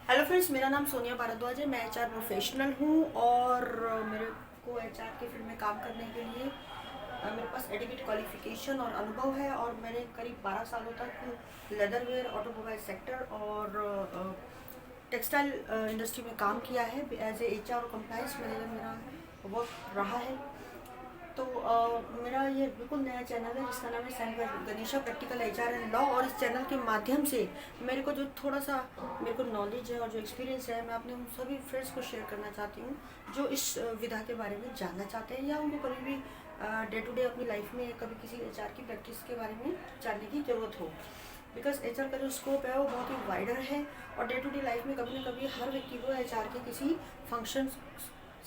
Hello friends, मेरा नाम सोनिया भारद्वाज है। मैं एचआर प्रोफेशनल हूँ और मेरे को एचआर के फील्ड में काम करने के लिए मेरे पास एडिकेट क्वालिफिकेशन और अनुभव है और मैंने करीब 12 सालों तक लेदरवेयर, ऑटोमोबाइल सेक्टर और टेक्सटाइल इंडस्ट्री में काम किया है। एज ए एचआर और कंप्लायंस मैनेजर मेरा वर्क रहा है। तो मेरा ये बिल्कुल नया चैनल है जिसका नाम है San Ganesha practical HR and law. और इस चैनल के माध्यम से मेरे को जो थोड़ा सा मेरे को नॉलेज है और जो एक्सपीरियंस है, मैं अपने उन सभी फ्रेंड्स को शेयर करना चाहती हूँ जो इस विधा के बारे में जानना चाहते हैं या उनको कभी भी डे टू डे अपनी लाइफ में कभी किसी एचआर की प्रैक्टिस के बारे में जानने की ज़रूरत हो। बिकॉज एचआर का जो स्कोप है वो बहुत ही वाइडर है और डे टू डे लाइफ में कभी ना कभी हर व्यक्ति को एचआर के किसी फंक्शन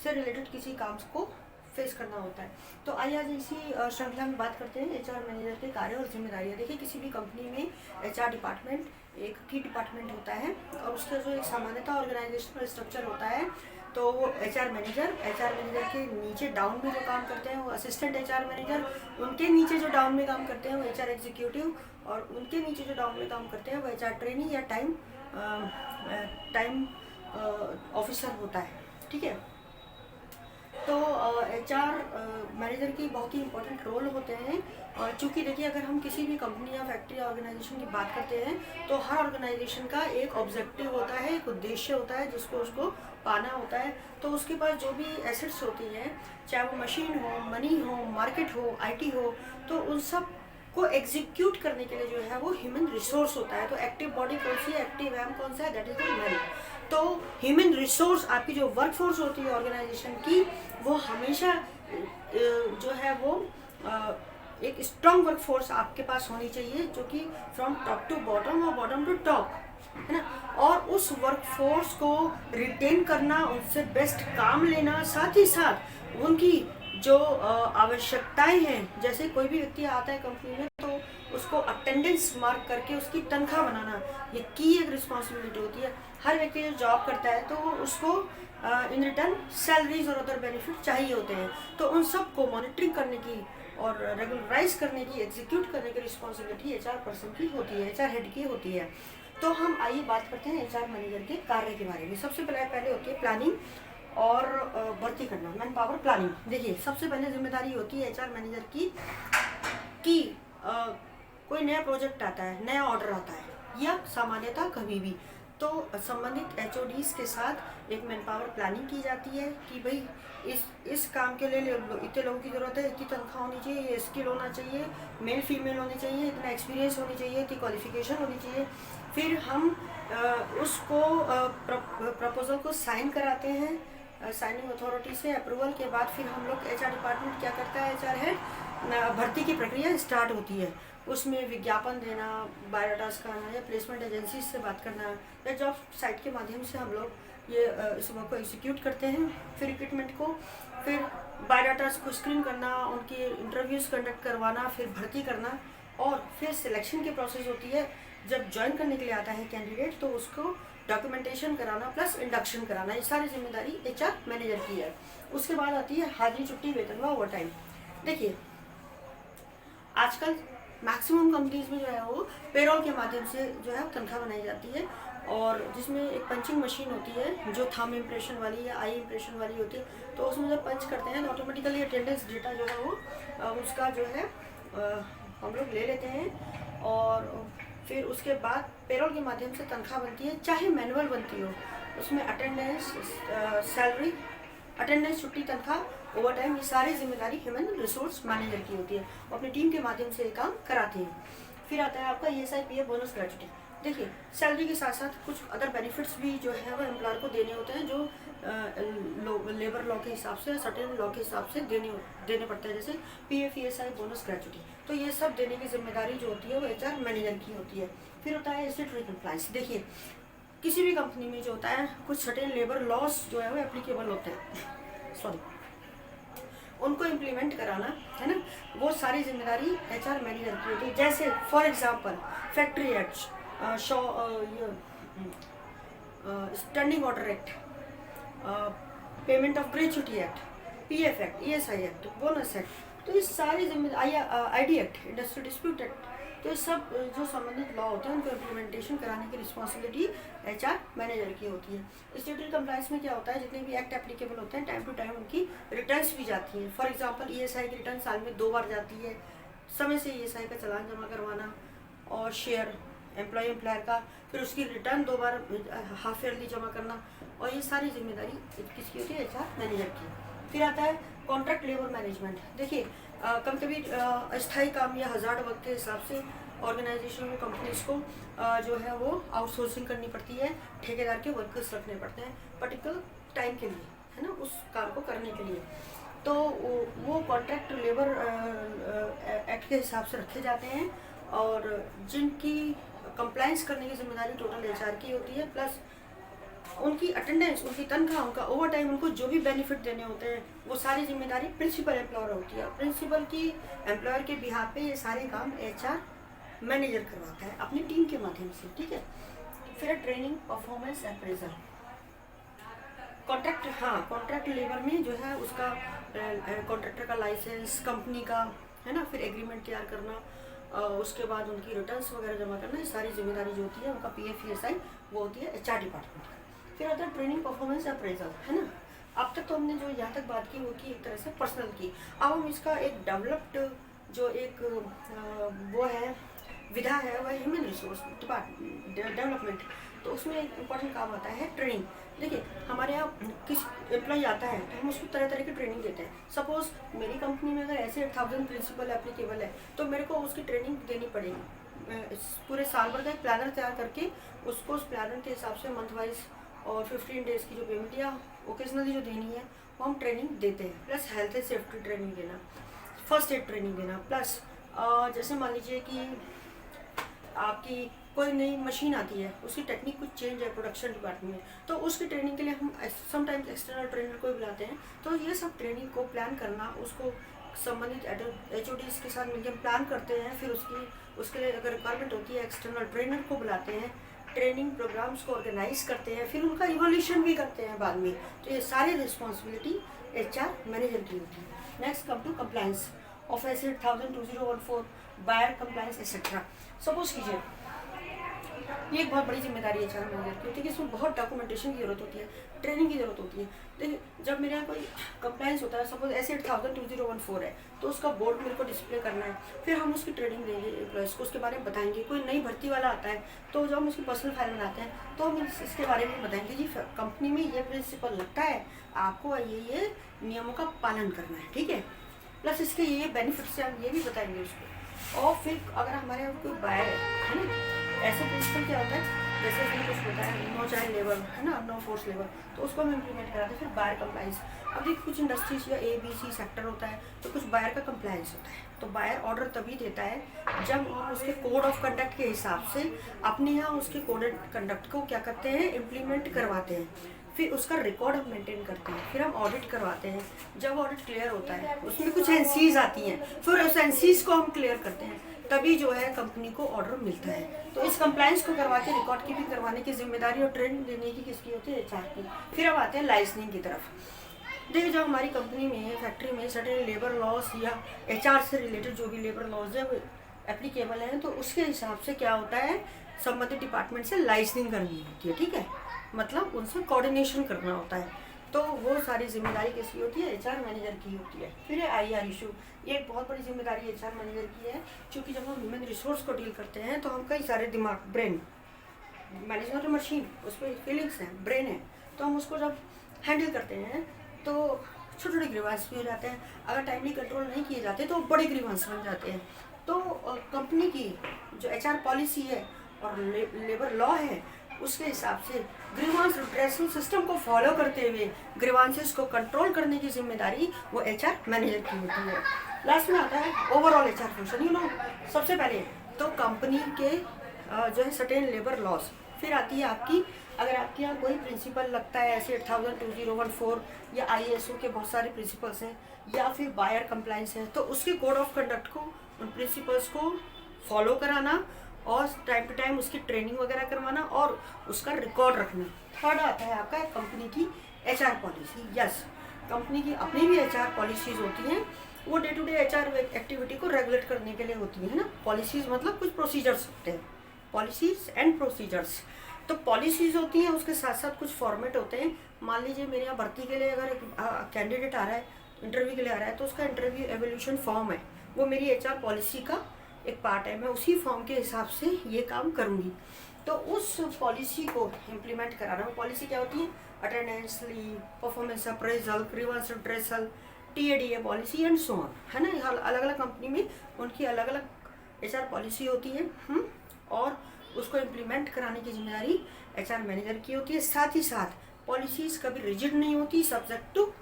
से रिलेटेड किसी काम को फेस करना होता है। तो आइए आज इसी श्रृंखला में बात करते हैं एचआर मैनेजर के कार्य और जिम्मेदारियां। देखिए, किसी भी कंपनी में एचआर डिपार्टमेंट एक की डिपार्टमेंट होता है और उसका जो एक सामान्यतः ऑर्गेनाइजेशनल स्ट्रक्चर होता है तो वो एचआर मैनेजर के नीचे डाउन में जो काम करते हैं वो असिस्टेंट एचआर मैनेजर, उनके नीचे जो डाउन में काम करते हैं वो एचआर एग्जीक्यूटिव और उनके नीचे जो डाउन में काम करते हैं वो एचआर ट्रेनी या टाइम ऑफिसर होता है। ठीक है। तो एचआर मैनेजर की बहुत ही इंपॉर्टेंट रोल होते हैं। और चूँकि देखिए, अगर हम किसी भी कंपनी या फैक्ट्री या ऑर्गेनाइजेशन की बात करते हैं तो हर ऑर्गेनाइजेशन का एक ऑब्जेक्टिव होता है, एक उद्देश्य होता है जिसको उसको पाना होता है। तो उसके पास जो भी एसेट्स होती हैं, चाहे वो मशीन हो, मनी हो, मार्केट हो, आईटी हो, तो उन सब को एग्जीक्यूट करने के लिए जो है वो ह्यूमन रिसोर्स होता है। तो एक्टिव बॉडी कौन सी है, एक्टिव एम कौन सा है, दैट इज द मैन। तो ह्यूमन रिसोर्स, आपकी जो वर्कफोर्स होती है ऑर्गेनाइजेशन की, वो हमेशा जो है वो एक स्ट्रॉन्ग वर्कफोर्स आपके पास होनी चाहिए जो कि फ्रॉम टॉप टू बॉटम और बॉटम टू टॉप, है ना। और उस वर्कफोर्स को रिटेन करना, उनसे बेस्ट काम लेना, साथ ही साथ उनकी जो आवश्यकताएं हैं, जैसे कोई भी व्यक्ति आता है कंपनी में तो उसको अटेंडेंस मार्क करके उसकी तनख्वाह बनाना, ये की एक रिस्पॉन्सिबिलिटी होती है। हर व्यक्ति जो जॉब करता है तो उसको इन रिटर्न सैलरीज और अदर बेनिफिट चाहिए होते हैं। तो उन सब को मॉनिटरिंग करने की और रेगुलराइज करने की, एग्जीक्यूट करने की रिस्पॉन्सिबिलिटी एचआर पर्सन की होती है, एचआर हेड की होती है। तो हम आइए बात करते हैं एचआर मैनेजर के कार्य के बारे में। सबसे पहले होती है प्लानिंग और भर्ती करना, मैन पावर प्लानिंग। देखिए, सबसे पहले जिम्मेदारी होती है एचआर मैनेजर की कि कोई नया प्रोजेक्ट आता है, नया ऑर्डर आता है या सामान्यतः कभी भी, तो संबंधित एचओडीज के साथ एक मैन पावर प्लानिंग की जाती है कि भाई इस काम के लिए इतने लोगों की ज़रूरत है, इतनी तनख्वाह होनी चाहिए, ये स्किल होना चाहिए, मेल फीमेल होनी चाहिए, इतना एक्सपीरियंस होनी चाहिए, इतनी क्वालिफिकेशन होनी चाहिए। फिर हम उसको प्रपोजल को साइन कराते हैं साइनिंग अथॉरिटी से। अप्रूवल के बाद फिर हम लोग एचआर डिपार्टमेंट क्या करता है, एचआर हेड भर्ती की प्रक्रिया स्टार्ट होती है। उसमें विज्ञापन देना, बायोडाटास कराना या प्लेसमेंट एजेंसी से बात करना या जॉब साइट के माध्यम से हम लोग ये इस वर्क को एग्जीक्यूट करते हैं। फिर रिक्रूटमेंट को, फिर बायोडाटास को स्क्रीन करना, उनकी इंटरव्यूज़ कंडक्ट करवाना, फिर भर्ती करना और फिर सिलेक्शन की प्रोसेस होती है। जब ज्वाइन करने के लिए आता है कैंडिडेट तो उसको डॉक्यूमेंटेशन कराना प्लस इंडक्शन कराना, ये सारी जिम्मेदारी एचआर मैनेजर की है। उसके बाद आती है हाजिरी, छुट्टी, वेतन व ओवर टाइम। देखिए, आजकल मैक्सिमम कंपनीज में जो है वो पेरोल के माध्यम से जो है तनख्वाह बनाई जाती है और जिसमें एक पंचिंग मशीन होती है जो थंब इम्प्रेशन वाली या आई इम्प्रेशन वाली होती है। तो उसमें जब पंच करते हैं तो ऑटोमेटिकली अटेंडेंस डेटा जो है वो उसका जो है हम लोग ले लेते हैं और फिर उसके बाद पेरोल के माध्यम से तनख्वाह बनती है, चाहे मैनुअल बनती हो। उसमें अटेंडेंस, सैलरी, अटेंडेंस, छुट्टी, तनख्वाह, ओवर टाइम, ये सारी जिम्मेदारी ह्यूमन रिसोर्स मैनेजर की होती है। वो अपनी टीम के माध्यम से ये काम कराते हैं। फिर आता है आपका ईएसआई, पीएफ, बोनस, ग्रेच्युटी। देखिए, सैलरी के साथ साथ कुछ अदर बेनिफिट्स भी जो है वो एम्प्लॉयर को देने होते हैं जो लेबर लॉ के हिसाब से, सर्टेन लॉ के हिसाब से देने पड़ते हैं, जैसे पीएफ, ईएसआई, बोनस, ग्रेच्युटी। तो ये सब देने की जिम्मेदारी जो होती है वो एचआर मैनेजर की होती है। फिर होता है स्टैट्यूटरी कंप्लायंस। देखिए, किसी भी कंपनी में जो होता है कुछ सर्टेन लेबर लॉस जो है वो एप्लीकेबल होते हैं, सॉरी, उनको इम्प्लीमेंट कराना, है ना, वो सारी जिम्मेदारी एचआर मैनेजर की होती है। जैसे for example factory act, standing order act, payment of gratuity act, PF act, ESI act, bonus act, तो ये सारी जिम्मेदारी, ID act, industrial dispute act, तो ये सब जो संबंधित लॉ होते हैं उनको इम्प्लीमेंटेशन कराने की रिस्पॉन्सिबिलिटी एचआर मैनेजर की होती है। स्टेटरी कंप्लायंस में क्या होता है, जितने भी एक्ट एप्लीकेबल होते हैं टाइम टू टाइम उनकी रिटर्न्स भी जाती हैं। फॉर एग्जांपल ईएसआई की रिटर्न साल में 2 बार जाती है, समय से ईएसआई का चालान जमा करवाना, और शेयर एम्प्लॉयर का, फिर उसकी रिटर्न 2 बार हाफ ईयरली जमा करना, और ये सारी जिम्मेदारी किसकी होती है, एचआर मैनेजर की। फिर आता है कॉन्ट्रैक्ट लेबर मैनेजमेंट। देखिए कभी कभी अस्थायी काम या हज़ार्ड वर्क के हिसाब से ऑर्गेनाइजेशन को, कंपनीज को जो है वो आउटसोर्सिंग करनी पड़ती है, ठेकेदार के वर्कर्स रखने पड़ते हैं पर्टिकुलर टाइम के लिए, है ना, उस काम को करने के लिए। तो वो कॉन्ट्रैक्ट लेबर एक्ट के हिसाब से रखे जाते हैं, और जिनकी कंप्लायंस करने की जिम्मेदारी टोटल एचआर की होती है, प्लस उनकी अटेंडेंस, उनकी तनख्वाह, उनका ओवर टाइम, उनको जो भी बेनिफिट देने होते हैं वो सारी जिम्मेदारी प्रिंसिपल एम्प्लॉयर होती है। प्रिंसिपल की एम्प्लॉयर के बिहाफ पे ये सारे काम एचआर मैनेजर करवाता है अपनी टीम के माध्यम से, ठीक है। फिर training, performance appraisal. Contract labour में जो है उसका कॉन्ट्रैक्टर का लाइसेंस, कंपनी का, है ना, फिर एग्रीमेंट तैयार करना, उसके बाद उनकी रिटर्न्स वगैरह जमा करना, ये सारी जिम्मेदारी जो होती है उनका पीएफ ईएसआई वो होती है एचआर डिपार्टमेंट। फिर आता है ट्रेनिंग, परफॉर्मेंस अप्रेजल, है ना। अब तक तो हमने जो यहाँ तक बात की वो की एक तरह से पर्सनल की। अब हम इसका एक डेवलप्ड जो एक वो है विधा है, वह ह्यूमन रिसोर्स डेवलपमेंट। तो उसमें एक इम्पॉर्टेंट काम आता है ट्रेनिंग। देखिए हमारे यहाँ किस एम्प्लॉय आता है तो हम उसको तरह तरह की ट्रेनिंग देते हैं। सपोज मेरी कंपनी में अगर ऐसे 1000 प्रिंसिपल एप्लीकेबल है तो मेरे को उसकी ट्रेनिंग देनी पड़ेगी। पूरे साल भर का एक प्लानर तैयार करके उसको उस प्लानर के हिसाब से मंथ वाइज और 15 डेज़ की जो पेमेंट या ओकेजनली जो देनी है वो हम ट्रेनिंग देते हैं। Plus health and safety training देना, फर्स्ट एड ट्रेनिंग देना, प्लस जैसे मान लीजिए कि आपकी कोई नई मशीन आती है, उसकी टेक्निक कुछ चेंज है प्रोडक्शन डिपार्टमेंट में, तो उसकी ट्रेनिंग के लिए हम समटाइम्स एक्सटर्नल ट्रेनर को बुलाते हैं। तो ये सब ट्रेनिंग को प्लान करना, उसको संबंधित HODs के साथ मिलकर प्लान करते हैं। फिर उसके लिए अगर रिक्वायरमेंट होती है एक्सटर्नल ट्रेनर को बुलाते हैं, ट्रेनिंग प्रोग्राम्स को ऑर्गेनाइज करते हैं, फिर उनका इवोल्यूशन भी करते हैं बाद में। तो ये सारी रिस्पॉन्सिबिलिटी एचआर मैनेजर की होती है। Next come to compliance of एसिड 1000-2014 बायर कंप्लायंस एक्सेट्रा। सपोज कीजिए ये एक बहुत बड़ी जिम्मेदारी है एचआर मैनेजर की होती है कि इसमें बहुत डॉक्यूमेंटेशन की जरूरत होती है, ट्रेनिंग की जरूरत होती है। देखिए जब मेरे यहाँ कोई कंप्लायंस होता है, सपोज ऐसे 1000-2014 है तो उसका बोर्ड मेरे को डिस्प्ले करना है, फिर हम उसकी ट्रेनिंग देंगे एम्प्लॉयज़ को, उसके बारे में बताएंगे। कोई नई भर्ती वाला आता है तो जब हम उसकी पर्सनल फाइल बनाते हैं तो हम इसके बारे में बताएंगे, जी कंपनी में ये प्रिंसिपल लगता है, आपको ये नियमों का पालन करना है, ठीक है। प्लस इसके ये बेनिफिट्स हैं, हम ये भी बताएंगे उसको। और फिर अगर हमारे यहाँ कोई बायर है ना, ऐसे प्रिंसिपल क्या होता है, जैसे मैंने कुछ बताया नो चाइल्ड लेबर, है ना, नो फोर्स लेबर, तो उसको हम इम्प्लीमेंट कराते हैं। फिर बायर कंप्लायंस, अब देखिए कुछ इंडस्ट्रीज या ABC सेक्टर होता है तो कुछ बायर का कंप्लायंस होता है। तो बायर ऑर्डर तभी देता है जब हम उसके कोड ऑफ कंडक्ट के हिसाब से अपने यहाँ उसके कोड ऑफ कंडक्ट को क्या करते हैं, इम्प्लीमेंट करवाते हैं। फिर उसका रिकॉर्ड हम मेंटेन करते हैं, फिर हम ऑडिट करवाते हैं। जब ऑडिट क्लियर होता है उसमें कुछ एनसीज आती हैं, फिर उस एनसीज को हम क्लियर करते हैं, तभी जो है कंपनी को ऑर्डर मिलता है। तो इस कंप्लायंस को करवा के रिकॉर्ड की भी करवाने की जिम्मेदारी और ट्रेनिंग देने की किसकी होती है, एचआर की। फिर अब आते हैं लाइसेंसिंग की तरफ। देखिए जब हमारी कंपनी में, फैक्ट्री में सर्टेन लेबर लॉज या एचआर से रिलेटेड जो भी लेबर लॉज है वो एप्लीकेबल हैं, तो उसके हिसाब से क्या होता है, संबंधित डिपार्टमेंट से लाइसेंसिंग करनी होती है, ठीक है, मतलब उनसे कोऑर्डिनेशन करना होता है। तो वो सारी जिम्मेदारी किसकी होती है, एचआर मैनेजर की होती है। फिर है IR इशू, ये एक बहुत बड़ी जिम्मेदारी एचआर मैनेजर की है, क्योंकि जब हम ह्यूमन रिसोर्स को डील करते हैं तो हम कई सारे दिमाग, ब्रेन मैनेजमेंट मशीन, उस पर फीलिंग्स हैं, ब्रेन है, तो हम उसको जब हैंडल करते हैं तो छोटे छोटे ग्रीवांस भी हो जाते हैं। अगर टाइमली कंट्रोल नहीं किए जाते तो बड़े ग्रीवांस बन जाते हैं। तो कंपनी की जो एचआर पॉलिसी है और लेबर लॉ है उसके हिसाब से ग्रीवांस रिड्रेसल सिस्टम को फॉलो करते हुए ग्रीवांसेस को कंट्रोल करने की जिम्मेदारी वो एचआर मैनेजर की होती है। लास्ट में आता है ओवरऑल एचआर फंक्शन। सबसे पहले तो कंपनी के जो है सर्टेन लेबर लॉज, फिर आती है आपकी, अगर आपके यहाँ कोई प्रिंसिपल लगता है ऐसे 1000-2014 या ISO के बहुत सारे प्रिंसिपल्स हैं, या फिर बायर कंप्लायंस है, तो उसके कोड ऑफ कंडक्ट को, उन प्रिंसिपल्स को फॉलो कराना और टाइम टू टाइम उसकी ट्रेनिंग वगैरह करवाना और उसका रिकॉर्ड रखना। थर्ड आता है आपका कंपनी की एचआर पॉलिसी। यस, कंपनी की अपनी भी एचआर पॉलिसीज होती हैं वो day to day HR activity को रेगुलेट करने के लिए होती है ना। पॉलिसीज मतलब कुछ प्रोसीजर्स होते हैं, पॉलिसीज एंड प्रोसीजर्स। तो पॉलिसीज होती हैं, उसके साथ साथ कुछ फॉर्मेट होते हैं। मान लीजिए मेरे यहाँ भर्ती के लिए अगर कैंडिडेट आ रहा है, इंटरव्यू के लिए आ रहा है, तो उसका इंटरव्यू एवोल्यूशन फॉर्म है, वो मेरी एचआर पॉलिसी का एक पार्ट है। मैं उसी फॉर्म के हिसाब से ये काम करूँगी। तो उस पॉलिसी को इम्प्लीमेंट कराना, वो पॉलिसी क्या होती है, attendance, leave, performance appraisal, grievance redressal, TADA policy and so on, है ना। अलग अलग कंपनी में उनकी अलग अलग एचआर पॉलिसी होती है। और उसको इम्प्लीमेंट कराने की जिम्मेदारी एचआर मैनेजर की होती है। साथ ही साथ पॉलिसीज़ कभी रिजिड नहीं होती, सब्जेक्ट टू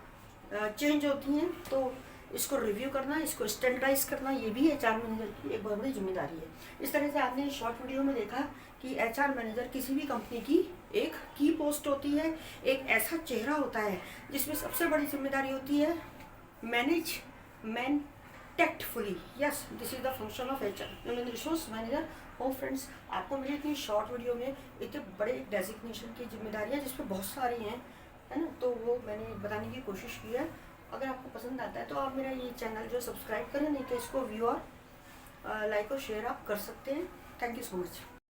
चेंज होती हैं। तो इसको रिव्यू करना, इसको स्टैंडर्डाइज करना, ये भी एचआर मैनेजर की एक बहुत बड़ी जिम्मेदारी है। इस तरह से आपने शॉर्ट वीडियो में देखा कि एचआर मैनेजर किसी भी कंपनी की एक की पोस्ट होती है, एक ऐसा चेहरा होता है जिसमें सबसे बड़ी जिम्मेदारी होती है manage man tactfully. Yes, this is the function of HR human resource manager. हो फ्रेंड्स, आपको मेरी इतनी शॉर्ट वीडियो में इतने बड़े डेजिग्नेशन की जिम्मेदारियाँ जिसमें बहुत सारी हैं, है ना, तो वो मैंने बताने की कोशिश की है। अगर आपको पसंद आता है तो आप मेरा ये चैनल जो सब्सक्राइब करें, नहीं तो इसको व्यू और लाइक और शेयर आप कर सकते हैं। Thank you so much.